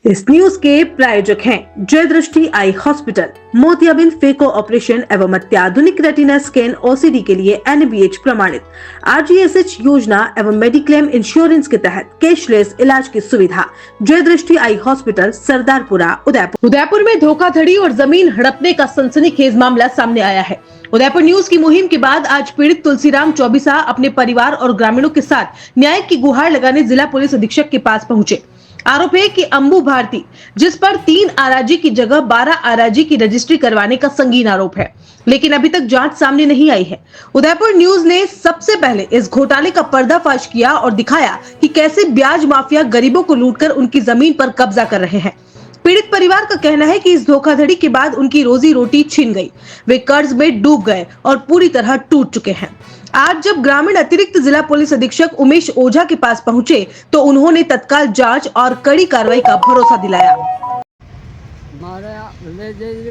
इस न्यूज के प्रायोजक हैं जय दृष्टि आई हॉस्पिटल, मोतियाबिंद फेको ऑपरेशन एवं अत्याधुनिक रेटिना स्कैन ओसीडी के लिए NABH प्रमाणित RGSH योजना एवं मेडिक्लेम इंश्योरेंस के तहत कैशलेस इलाज की सुविधा। जय दृष्टि आई हॉस्पिटल, सरदारपुरा, उदयपुर में धोखाधड़ी और जमीन हड़पने का सनसनीखेज मामला सामने आया है। उदयपुर न्यूज की मुहिम के बाद आज पीड़ित तुलसीराम चौबीसा अपने परिवार और ग्रामीणों के साथ न्याय की गुहार लगाने जिला पुलिस अधीक्षक के पास पहुंचे। आरोप है कि अंबु भारती, जिस पर 3 आराजी की जगह 12 आराजी की रजिस्ट्री करवाने का संगीन आरोप है, लेकिन अभी तक जांच सामने नहीं आई है। उदयपुर न्यूज ने सबसे पहले इस घोटाले का पर्दाफाश किया और दिखाया कि कैसे ब्याज माफिया गरीबों को लूटकर उनकी जमीन पर कब्जा कर रहे हैं। पीड़ित परिवार का कहना है कि इस धोखाधड़ी के बाद उनकी रोजी रोटी छिन गई, वे कर्ज में डूब गए और पूरी तरह टूट चुके हैं। आज जब ग्रामीण अतिरिक्त जिला पुलिस अधीक्षक उमेश ओझा के पास पहुंचे तो उन्होंने तत्काल जांच और कड़ी कार्रवाई का भरोसा दिलाया।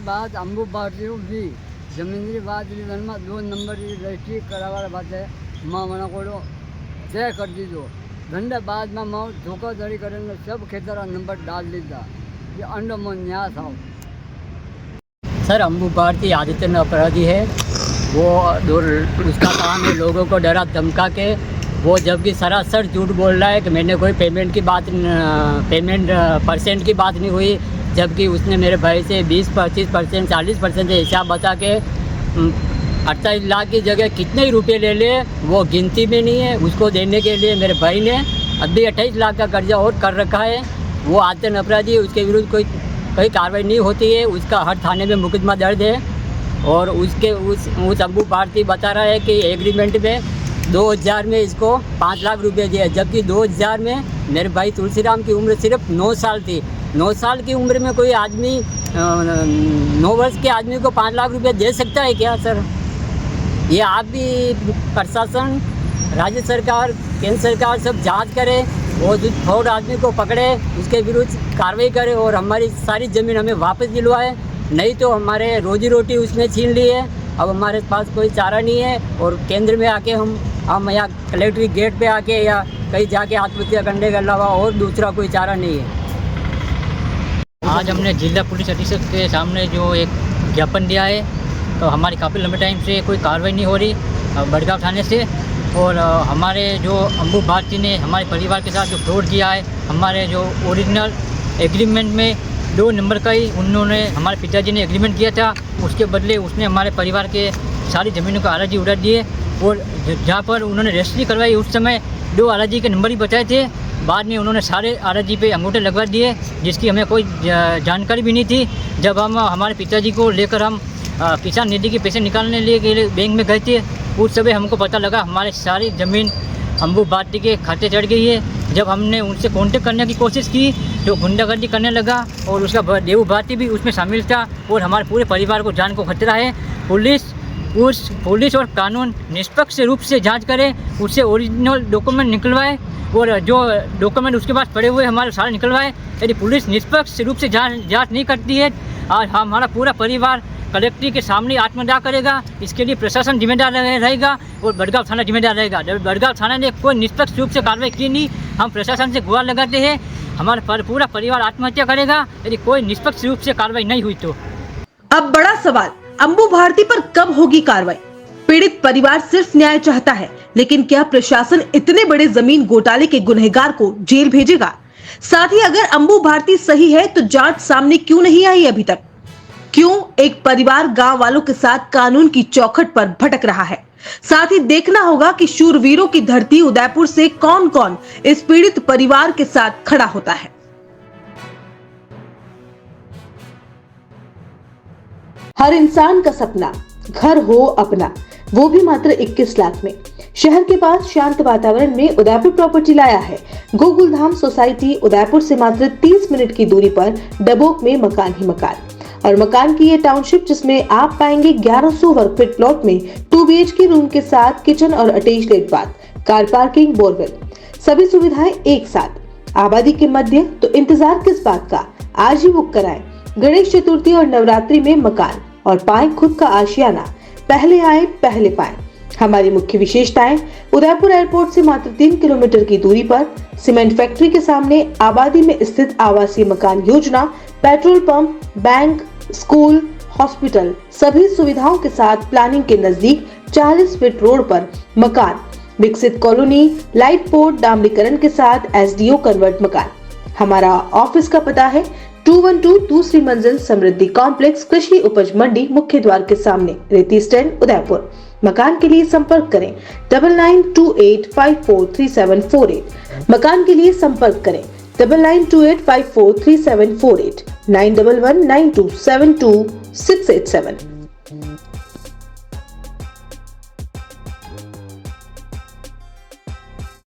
बात अंबु भारती की जमीन की बात 2 नंबर की रजिस्ट्री करावा बात है, माँ मना को तय कर दीजो। घंटे बाद में मैं धोखाधड़ी करेंगे, सब खेतर नंबर डाल दीजा, ये अंडो में न्यास आओ। सर, अंबु भारती आदित्य अपराधी है। वो उसका काम है लोगों को डरा धमका के, वो जबकि सरासर झूठ बोल रहा है कि मैंने कोई पेमेंट परसेंट की बात नहीं हुई, जबकि उसने मेरे भाई से 20-25%, 40% हिसाब बता के 28 लाख की जगह कितने ही रुपए ले ले वो गिनती में नहीं है। उसको देने के लिए मेरे भाई ने अभी 28 लाख का कर्जा और कर रखा है। वो आतंक अपराधी है, उसके विरुद्ध कोई कार्रवाई नहीं होती है। उसका हर थाने में मुकदमा दर्ज है और उस अंबु भारती बता रहा है कि एग्रीमेंट में 2000 में इसको 5 लाख रुपए दिए, जबकि 2000 में मेरे भाई तुलसीराम की उम्र सिर्फ 9 साल थी। 9 साल की उम्र में कोई आदमी 9 वर्ष के आदमी को 5 लाख रुपए दे सकता है क्या सर? ये आप भी प्रशासन, राज्य सरकार, केंद्र सरकार सब जांच करे और जो फ्रॉड आदमी को पकड़े, उसके विरुद्ध कार्रवाई करे और हमारी सारी ज़मीन हमें वापस दिलवाए। नहीं तो हमारे रोजी रोटी उसने छीन ली है। अब हमारे पास कोई चारा नहीं है और केंद्र में आके हम यहाँ कलेक्ट्रेट गेट पे आके या कहीं जाके आत्महत्या करने के अलावा और दूसरा कोई चारा नहीं है। आज हमने जिला पुलिस अधीक्षक के सामने जो एक ज्ञापन दिया है, तो हमारी काफ़ी लंबे टाइम से कोई कार्रवाई नहीं हो रही बड़गांव थाने से, और हमारे जो अंबु भारती ने हमारे परिवार के साथ जो फ्रॉड किया है, हमारे जो ओरिजिनल एग्रीमेंट में 2 नंबर का ही उन्होंने, हमारे पिताजी ने एग्रीमेंट किया था, उसके बदले उसने हमारे परिवार के सारी ज़मीनों का आराजी उड़ा दिए और जहाँ पर उन्होंने रजिस्ट्री करवाई उस समय 2 आराजी के नंबर ही बचाए थे। बाद में उन्होंने सारे आराजी पे अंगूठे लगवा दिए, जिसकी हमें कोई जानकारी भी नहीं थी। जब हम हमारे पिताजी को लेकर हम किसान निधि के पैसे निकालने के लिए बैंक में गए थे, उस समय हमको पता लगा हमारी सारी ज़मीन अंबु भारती के खाते चढ़ गई है। जब हमने उनसे कांटेक्ट करने की कोशिश की तो गुंडागर्दी करने लगा और उसका देवू भारती भी उसमें शामिल था और हमारे पूरे परिवार को जान को खतरा है। पुलिस और कानून निष्पक्ष रूप से जांच करे, उससे ओरिजिनल डॉक्यूमेंट निकलवाए और जो डॉक्यूमेंट उसके पास पड़े हुए हमारे सारे निकलवाए। यदि पुलिस निष्पक्ष रूप से जांच नहीं करती है, आज हमारा पूरा परिवार कलेक्ट्रेट के सामने आत्मदाह करेगा। इसके लिए प्रशासन जिम्मेदार रहेगा और बड़गांव थाना जिम्मेदार रहेगा। जब बड़गांव थाना ने कोई निष्पक्ष रूप से कार्रवाई की नहीं, हम प्रशासन से गुहार लगाते हैं, हमारा पूरा परिवार आत्महत्या करेगा यदि कोई निष्पक्ष रूप से कार्रवाई नहीं हुई तो। अब बड़ा सवाल, अंबु भारती पर कब होगी कार्रवाई? पीड़ित परिवार सिर्फ न्याय चाहता है, लेकिन क्या प्रशासन इतने बड़े जमीन घोटाले के गुनहगार को जेल भेजेगा? साथ ही अगर अंबु भारती सही है तो जांच सामने क्यों नहीं आई अभी तक? क्यों एक परिवार गांव वालों के साथ कानून की चौखट पर भटक रहा है? साथ ही देखना होगा कि शूरवीरों की धरती उदयपुर से कौन कौन इस पीड़ित परिवार के साथ खड़ा होता है। हर इंसान का सपना घर हो अपना, वो भी मात्र 21 लाख में। शहर के पास शांत वातावरण में उदयपुर प्रॉपर्टी लाया है। गोकुलधाम सोसाइटी उदयपुर से मात्र 30 मिनट की दूरी पर डबोक में मकान ही मकान, और मकान की ये टाउनशिप जिसमें आप पाएंगे 1100 वर्ग फीट प्लॉट में 2 BHK रूम के साथ किचन और attached bath, car parking, borewell, सभी सुविधाएं एक साथ, आबादी के मध्य। तो इंतजार किस बात का, आज ही बुक कराएं। गणेश चतुर्थी और नवरात्रि में मकान और पाएं खुद का आशियाना। पहले आए पहले पाएं। हमारी मुख्य विशेषताएं: उदयपुर एयरपोर्ट से मात्र 3 किलोमीटर की दूरी पर, सीमेंट फैक्ट्री के सामने आबादी में स्थित आवासीय मकान योजना, petrol pump, bank, school, hospital, सभी सुविधाओं के साथ प्लानिंग के नजदीक 40 फीट रोड पर मकान, विकसित कॉलोनी, लाइट पोर्ट, डामरीकरण के साथ एसडीओ कन्वर्ट मकान। हमारा ऑफिस का पता है 212 दूसरी मंजिल, समृद्धि कॉम्प्लेक्स, कृषि उपज मंडी, मुख्य द्वार के सामने, रेती स्टैंड, उदयपुर। मकान के लिए संपर्क करें 9928543748। मकान के लिए संपर्क करें 9928543748, 9119272687।